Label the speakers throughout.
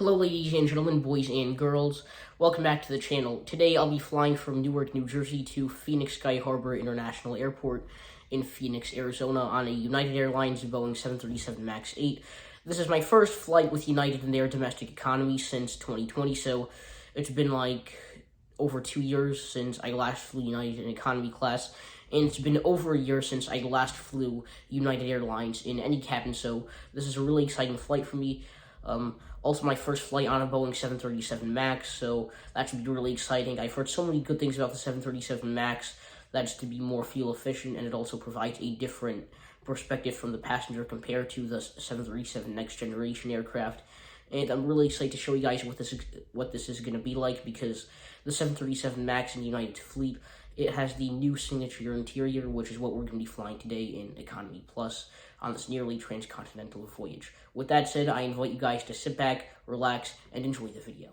Speaker 1: Hello ladies and gentlemen, boys and girls, welcome back to the channel. Today I'll be flying from Newark, New Jersey to Phoenix Sky Harbor International Airport in Phoenix, Arizona on a United Airlines Boeing 737 MAX 8. This is my first flight with United in their domestic economy since 2020, so it's been like over 2 years since I last flew United in economy class, and it's been over a year since I last flew United Airlines in any cabin, so this is a really exciting flight for me. Also my first flight on a Boeing 737 MAX, so that should be really exciting. I've heard so many good things about the 737 MAX, that's to be more fuel efficient, and it also provides a different perspective from the passenger compared to the 737 next generation aircraft. And I'm really excited to show you guys what this is going to be like, because the 737 MAX in United's fleet, it has the new signature interior, which is what we're going to be flying today in Economy Plus on this nearly transcontinental voyage. With that said, I invite you guys to sit back, relax, and enjoy the video.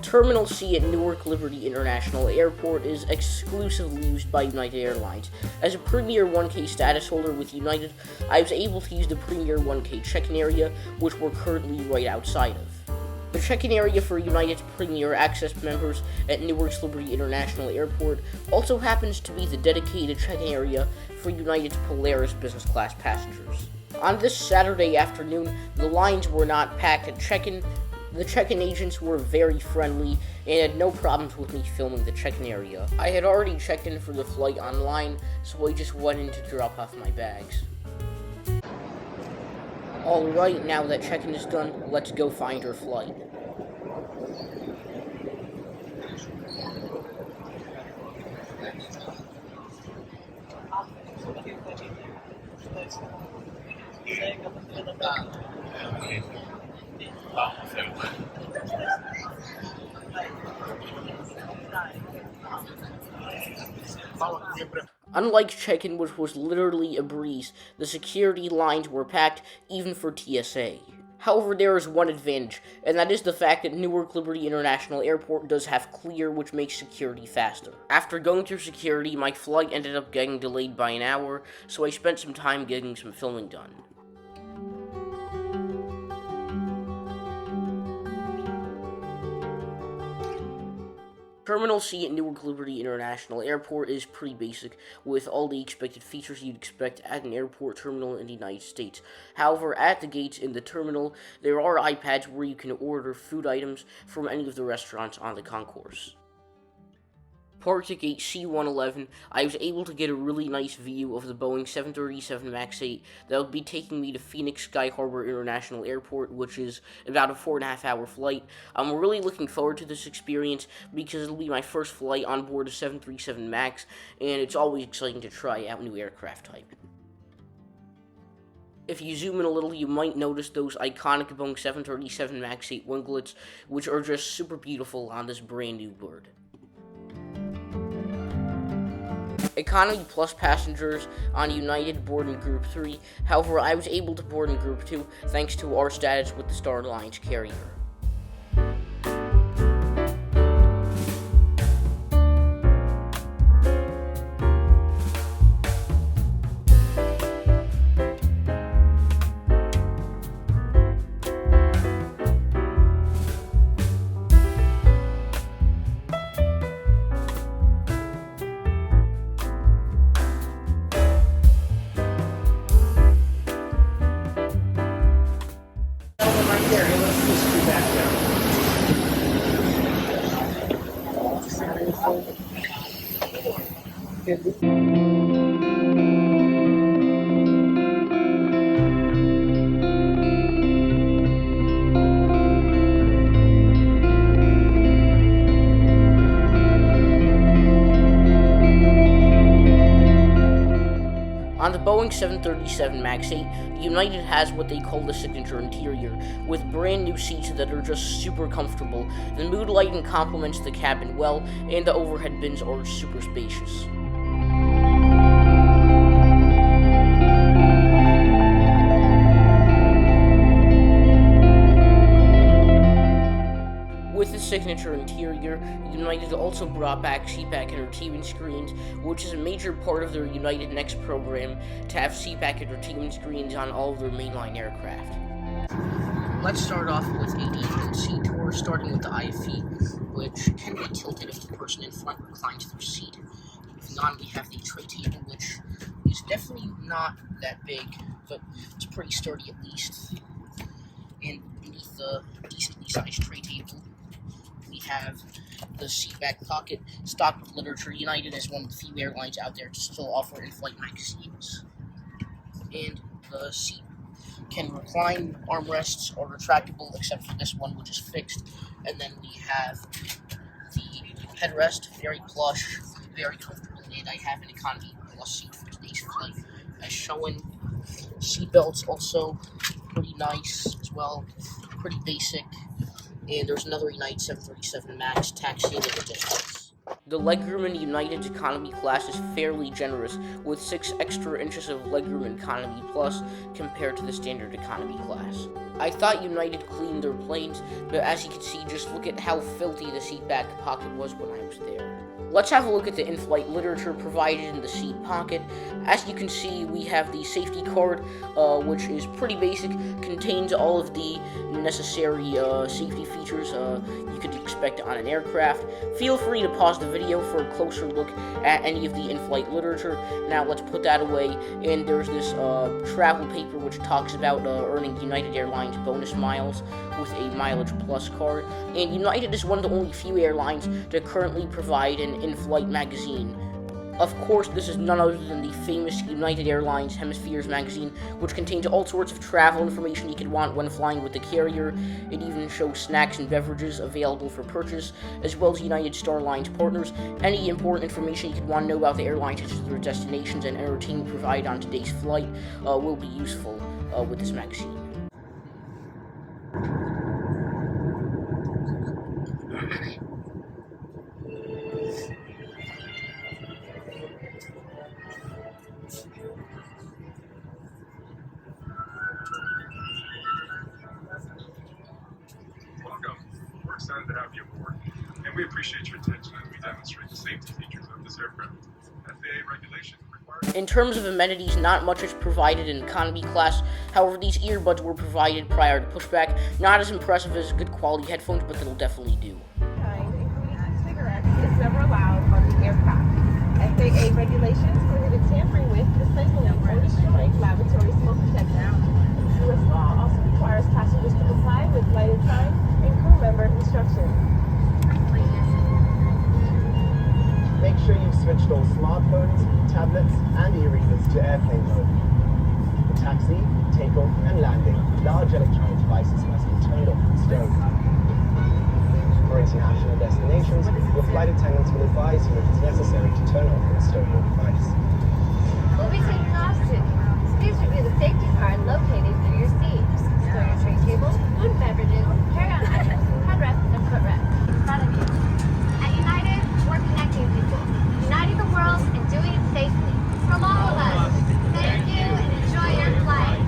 Speaker 1: Terminal C at Newark Liberty International Airport is exclusively used by United Airlines. As a Premier 1K status holder with United, I was able to use the Premier 1K check-in area, which we're currently right outside of. The check-in area for United's Premier Access members at Newark's Liberty International Airport also happens to be the dedicated check-in area for United's Polaris business class passengers. On this Saturday afternoon, the lines were not packed at check-in. The check-in agents were very friendly and had no problems with me filming the check-in area. I had already checked in for the flight online, so I just went in to drop off my bags. Alright, now that check-in is done, let's go find our flight. Unlike check-in, which was literally a breeze, the security lines were packed, even for TSA. However, there is one advantage, and that is the fact that Newark Liberty International Airport does have clear, which makes security faster. After going through security, my flight ended up getting delayed by an hour, so I spent some time getting some filming done. Terminal C at Newark Liberty International Airport is pretty basic, with all the expected features you'd expect at an airport terminal in the United States. However, at the gates in the terminal, there are iPads where you can order food items from any of the restaurants on the concourse. Parked at gate C111, I was able to get a really nice view of the Boeing 737 MAX 8 that would be taking me to Phoenix Sky Harbor International Airport, which is about a 4.5-hour flight. I'm really looking forward to this experience because it'll be my first flight on board a 737 MAX, and it's always exciting to try out new aircraft type. If you zoom in a little, you might notice those iconic Boeing 737 MAX 8 winglets, which are just super beautiful on this brand new bird. Economy Plus passengers on United board in Group 3, however, I was able to board in Group 2 thanks to our status with the Star Alliance carrier. On the Boeing 737 MAX 8, United has what they call the signature interior, with brand new seats that are just super comfortable. The mood lighting complements the cabin well, and the overhead bins are super spacious. With the signature interior, United also brought back seatback entertainment screens, which is a major part of their United Next program to have seatback entertainment screens on all of their mainline aircraft. Let's start off with a seat tour, starting with the IFE, which can be tilted if the person in front reclines their seat. If not, we have the tray table, which is definitely not that big, but it's pretty sturdy at least. And beneath the decently sized tray table, we have the seatback pocket, stocked with literature. United is one of the few airlines out there to still offer in-flight magazines. And the seat can recline, armrests are retractable, except for this one, which is fixed. And then we have the headrest, very plush, very comfortable, and I have an economy plus seat for today's flight. As shown, seatbelts also pretty nice as well, pretty basic. And there's another United 737 MAX taxiing in the distance. The legroom in United's economy class is fairly generous, with 6 extra inches of legroom in economy plus compared to the standard economy class. I thought United cleaned their planes, but as you can see, just look at how filthy the seatback pocket was when I was there. Let's have a look at the in-flight literature provided in the seat pocket. As you can see, we have the safety card, which is pretty basic, contains all of the necessary safety features you could expect on an aircraft. Feel free to pause the video for a closer look at any of the in-flight literature. Now let's put that away, and there's this travel paper which talks about earning United Airlines bonus miles with a Mileage Plus card, and United is one of the only few airlines to currently provide an in-flight magazine. Of course, this is none other than the famous United Airlines Hemispheres magazine, which contains all sorts of travel information you could want when flying with the carrier. It even shows snacks and beverages available for purchase, as well as United Star Alliance partners. Any important information you could want to know about the airline, such as their destinations and entertainment provided on today's flight, will be useful with this magazine.
Speaker 2: Welcome. We're excited to have you aboard, and we appreciate your attention as we demonstrate the safety features of this aircraft. FAA regulations require.
Speaker 1: In terms of amenities, not much is provided in economy class. However, these earbuds were provided prior to pushback. Not as impressive as good quality headphones, but they'll definitely do.
Speaker 3: Cigarettes is never allowed on the aircraft. FAA regulations prohibit tampering with, dismantling, or destroying lavatory smoke detectors. U.S. law also requires passengers to comply with lighted signs and crew member instructions.
Speaker 4: Make sure you've switched all smartphones, tablets, and e-readers to airplane mode. For taxi, takeoff, and landing, large electronic devices must be turned off and stowed. For international destinations, your flight attendants will advise you if it's necessary to turn off and stow your device.
Speaker 5: We'll be taking off soon. Please review the safety card located near your seat. Store your tray table, food and beverages, carry-on items, headrests, and footrests in front of you. At United, we're connecting people, uniting the world, and doing it safely. From all of us, thank you and enjoy your flight.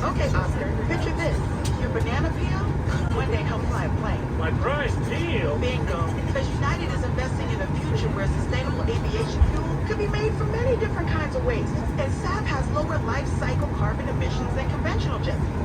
Speaker 6: Okay, Oscar, picture this. Your banana peel, one day help fly a plane.
Speaker 7: My prize deal?
Speaker 6: Bingo. Because United is investing in a future where sustainable aviation fuel could be made from many different kinds of waste. And SAF has lower life cycle carbon emissions than conventional jet fuel.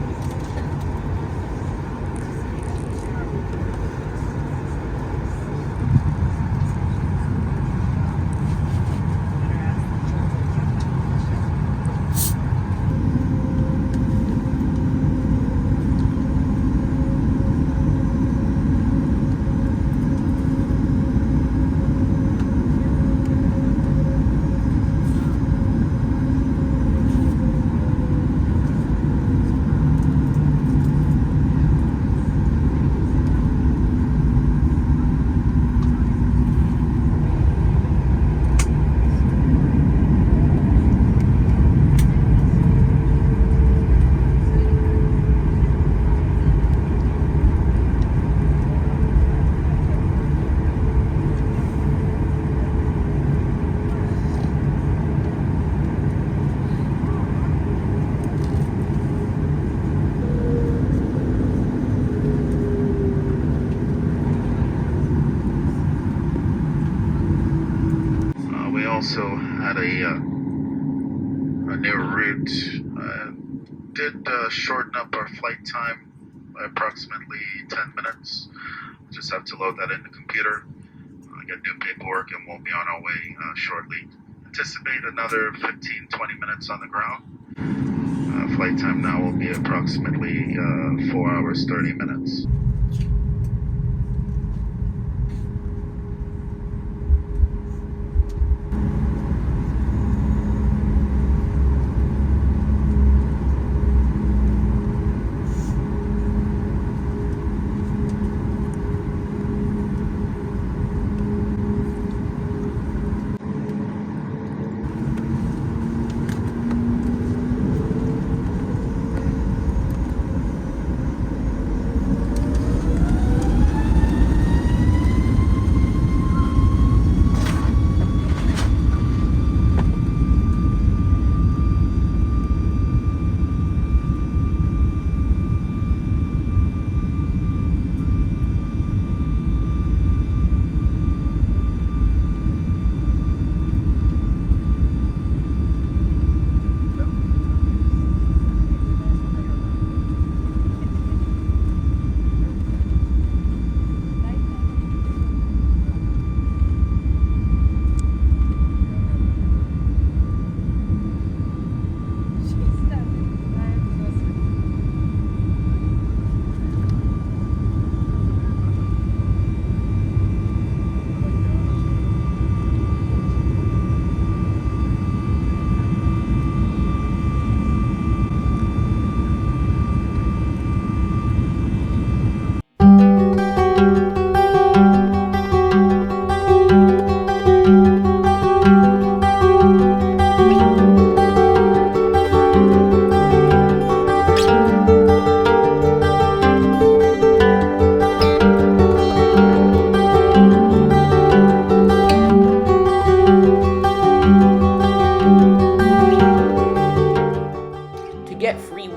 Speaker 7: also had a new route. Did shorten up our flight time by approximately 10 minutes. Just have to load that in the computer, get new paperwork, and we'll be on our way shortly. Anticipate another 15-20 minutes on the ground. Flight time now will be approximately 4 hours 30 minutes.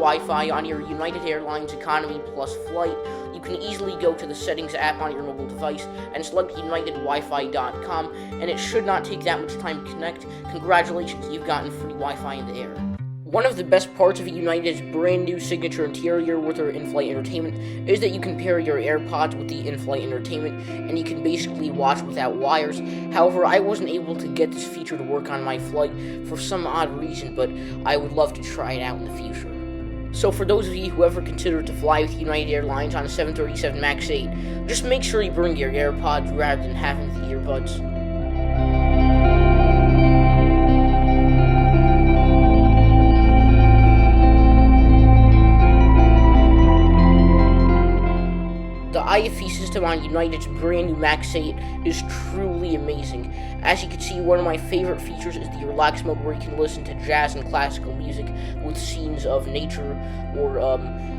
Speaker 1: Wi-Fi on your United Airlines Economy Plus flight, you can easily go to the Settings app on your mobile device and select UnitedWiFi.com, and it should not take that much time to connect. Congratulations, you've gotten free Wi-Fi in the air. One of the best parts of United's brand new signature interior with their in-flight entertainment is that you can pair your AirPods with the in-flight entertainment, and you can basically watch without wires. However, I wasn't able to get this feature to work on my flight for some odd reason, but I would love to try it out in the future. So for those of you who ever consider to fly with United Airlines on a 737 MAX 8, just make sure you bring your AirPods rather than having the earbuds. The IFE system on United's brand new MAX 8 is truly amazing. As you can see, one of my favorite features is the relax mode, where you can listen to jazz and classical music with scenes of nature or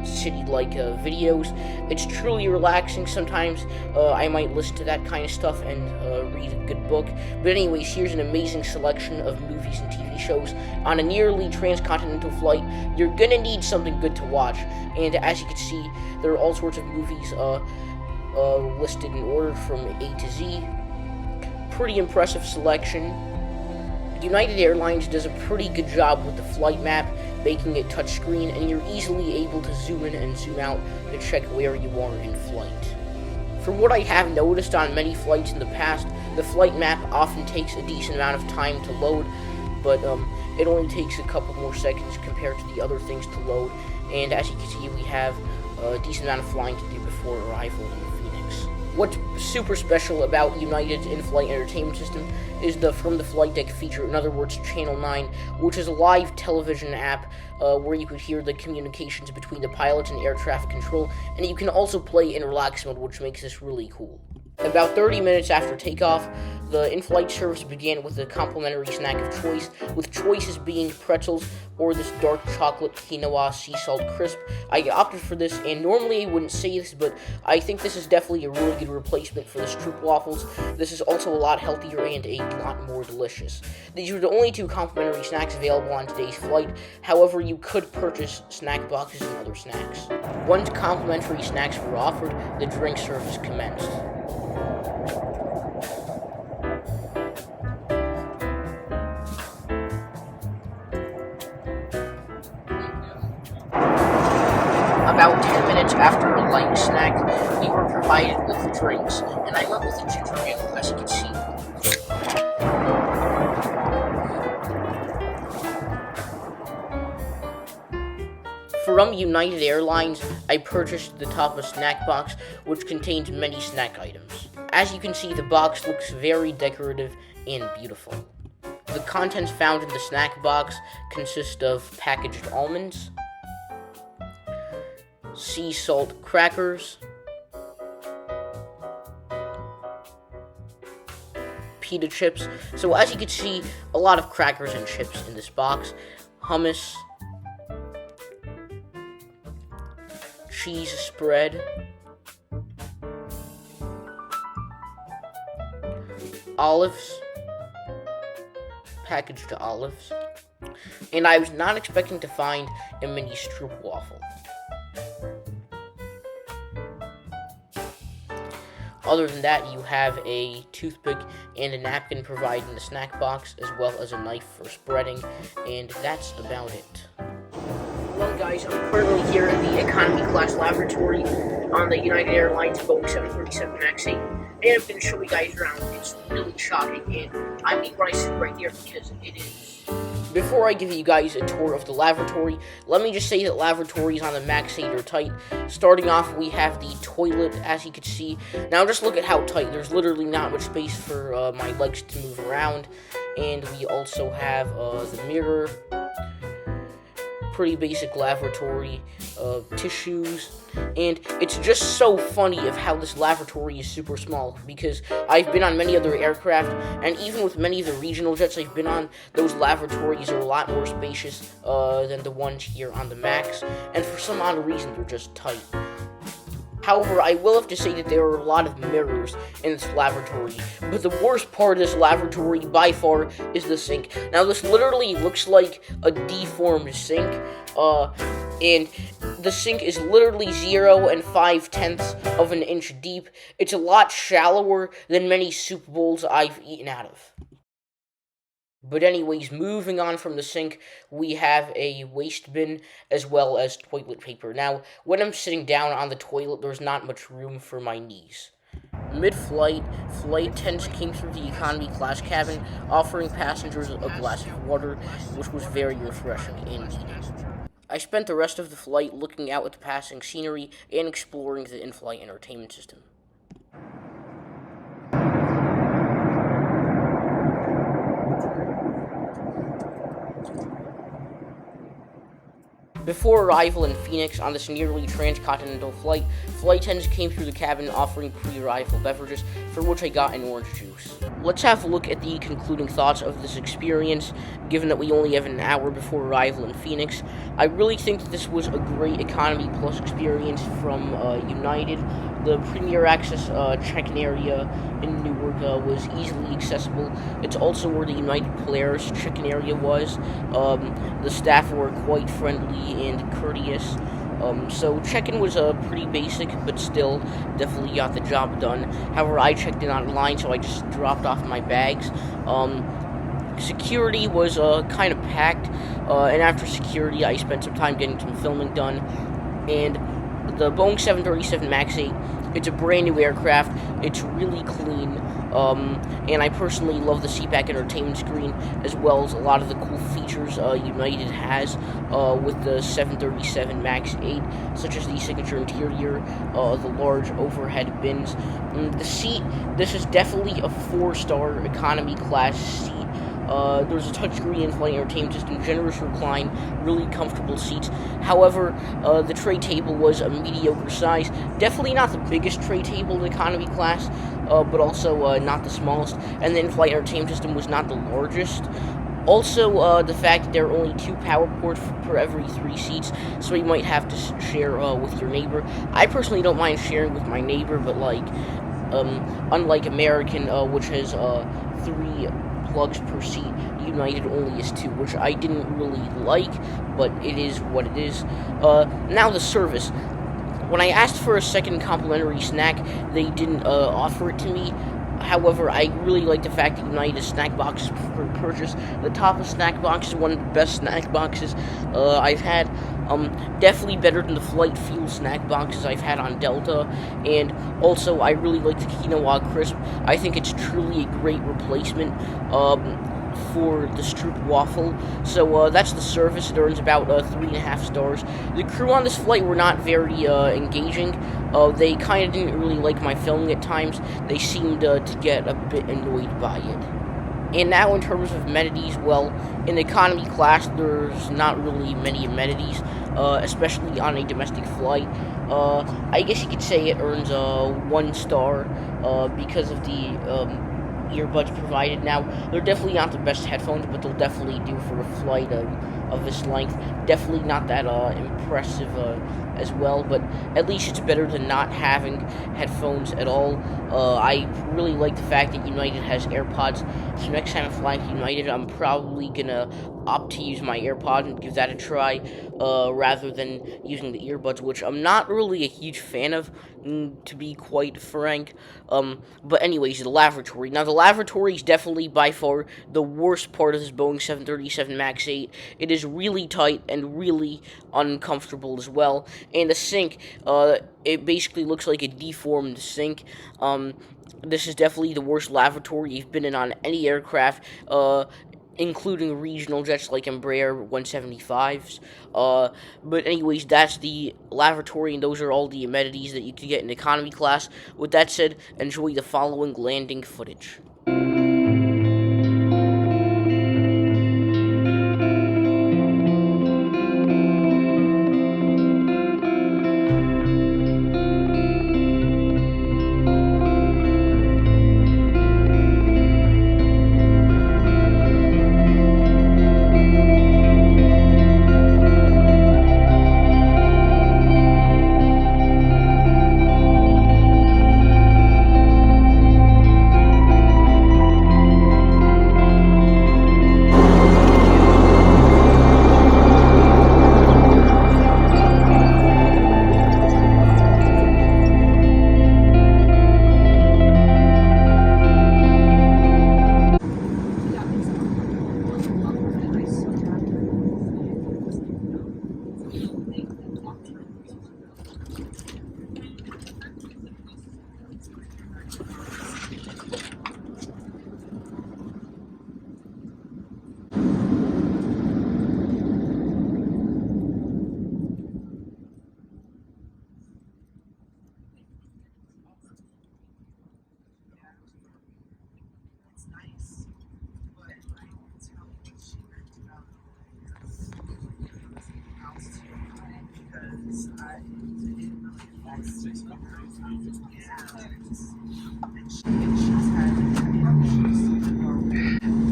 Speaker 1: city-like videos. It's truly relaxing. Sometimes I might listen to that kind of stuff and read a good book. But anyways, here's an amazing selection of movies and TV shows. On a nearly transcontinental flight, you're gonna need something good to watch. And as you can see, there are all sorts of movies listed in order from A to Z. Pretty impressive selection. United Airlines does a pretty good job with the flight map, making it touchscreen, and you're easily able to zoom in and zoom out to check where you are in flight. From what I have noticed on many flights in the past, the flight map often takes a decent amount of time to load, but it only takes a couple more seconds compared to the other things to load. And as you can see, we have a decent amount of flying to do before arrival in Phoenix. What's super special about United's in-flight entertainment system is the From the Flight Deck feature, in other words, Channel 9, which is a live television app where you could hear the communications between the pilots and air traffic control, and you can also play in relax mode, which makes this really cool. About 30 minutes after takeoff, the in-flight service began with a complimentary snack of choice, with choices being pretzels or this dark chocolate quinoa sea salt crisp. I opted for this, and normally I wouldn't say this, but I think this is definitely a really good replacement for the Stroop waffles. This is also a lot healthier and a lot more delicious. These are the only two complimentary snacks available on today's flight. However, you could purchase snack boxes and other snacks. Once complimentary snacks were offered, the drink service commenced. About 10 minutes after a light snack, we were provided with drinks, and I went with a ginger ale, as you can see. From United Airlines, I purchased the Tapa snack box, which contains many snack items. As you can see, the box looks very decorative and beautiful. The contents found in the snack box consist of packaged almonds, sea salt crackers, pita chips. So as you can see, a lot of crackers and chips in this box, hummus, cheese spread, olives, packaged olives, and I was not expecting to find a mini stroopwafel. Other than that, you have a toothpick and a napkin provided in the snack box, as well as a knife for spreading, and that's about it. Well guys, I'm currently here in the economy class laboratory on the United Airlines Boeing 737 MAX 8, and I'm going to show you guys around. It's really shocking, and I mean right here because it is. Before I give you guys a tour of the lavatory, let me just say that lavatories on the MAX 8 are tight. Starting off, we have the toilet, as you can see. Now just look at how tight. There's literally not much space for my legs to move around. And we also have the mirror, pretty basic lavatory, tissues, and it's just so funny of how this lavatory is super small, because I've been on many other aircraft, and even with many of the regional jets I've been on, those lavatories are a lot more spacious than the ones here on the MAX, and for some odd reason they're just tight. However, I will have to say that there are a lot of mirrors in this lavatory, but the worst part of this lavatory, by far, is the sink. Now, this literally looks like a deformed sink, and the sink is literally 0 5/10 of an inch deep. It's a lot shallower than many soup bowls I've eaten out of. But anyways, moving on from the sink, we have a waste bin as well as toilet paper. Now, when I'm sitting down on the toilet, there's not much room for my knees. Mid-flight, flight attendants came through the economy class cabin, offering passengers a glass of water, which was very refreshing indeed. I spent the rest of the flight looking out at the passing scenery and exploring the in-flight entertainment system. Before arrival in Phoenix on this nearly transcontinental flight, flight attendants came through the cabin offering pre-arrival beverages, for which I got an orange juice. Let's have a look at the concluding thoughts of this experience, given that we only have an hour before arrival in Phoenix. I really think that this was a great Economy Plus experience from United. The Premier Access check-in area in Newark was easily accessible. It's also where the United Polaris check-in area was. The staff were quite friendly and courteous. So check-in was pretty basic, but still definitely got the job done. However, I checked in online, so I just dropped off my bags. Security was kind of packed, and after security, I spent some time getting some filming done. And the Boeing 737 MAX 8, it's a brand new aircraft. It's really clean, and I personally love the seatback entertainment screen, as well as a lot of the cool features United has with the 737 MAX 8, such as the signature interior, the large overhead bins. The seat, this is definitely a 4-star economy class seat. There's a touchscreen in-flight entertainment system, generous recline, really comfortable seats. However, the tray table was a mediocre size. Definitely not the biggest tray table in economy class, but also not the smallest. And the in-flight entertainment system was not the largest. Also, the fact that there are only 2 power ports per every 3 seats, so you might have to share with your neighbor. I personally don't mind sharing with my neighbor, but like, unlike American, which has 3 plugs per seat, United only is 2, which I didn't really like, but it is what it is. Now the service. When I asked for a second complimentary snack, they didn't offer it to me. However, I really like the fact that United snack boxes per purchase. The Tapa snack box is one of the best snack boxes I've had. Definitely better than the flight fuel snack boxes I've had on Delta, and also I really like the quinoa crisp. I think it's truly a great replacement for the Stroop waffle. So that's the service. It earns about 3.5 stars. The crew on this flight were not very engaging. They kind of didn't really like my filming at times. They seemed to get a bit annoyed by it. And now in terms of amenities, well, in economy class, there's not really many amenities, especially on a domestic flight. I guess you could say it earns 1 star because of the earbuds provided. Now, they're definitely not the best headphones, but they'll definitely do for a flight of this length. Definitely not that impressive as well, but at least it's better than not having headphones at all. I really like the fact that United has AirPods, so next time I'm flying to United, I'm probably gonna opt to use my AirPods and give that a try, rather than using the earbuds, which I'm not really a huge fan of, to be quite frank. But anyways, the lavatory. Now, the lavatory is definitely by far the worst part of this Boeing 737 MAX 8. It is really tight and really uncomfortable as well. And the sink, it basically looks like a deformed sink. This is definitely the worst lavatory you've been in on any aircraft, including regional jets like Embraer 175s. But anyways, that's the lavatory, and those are all the amenities that you can get in economy class. With that said, enjoy the following landing footage.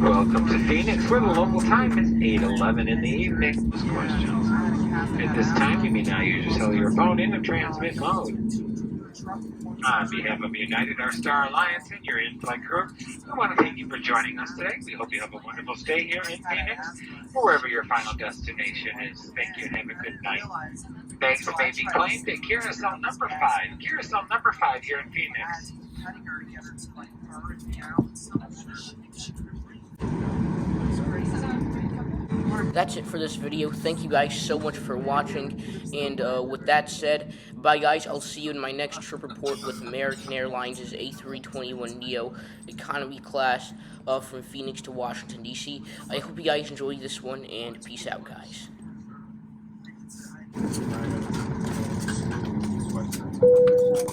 Speaker 8: Welcome to Phoenix, where the local time is 8:11 in the evening. Questions. At this time, you may now use your cellular phone in the transmit mode. On behalf of United, our Star Alliance, and your in-flight crew, we want to thank you for joining us today. We hope you have a wonderful stay here in Phoenix, or wherever your final destination is. Thank you and have a good night. Bags may be claimed at Carousel number 5. Carousel number 5 here in Phoenix.
Speaker 1: That's it for this video. Thank you guys so much for watching, and with that said, bye guys. I'll see you in my next trip report with American Airlines' A321neo economy class from Phoenix to Washington, D.C. I hope you guys enjoyed this one, and peace out, guys.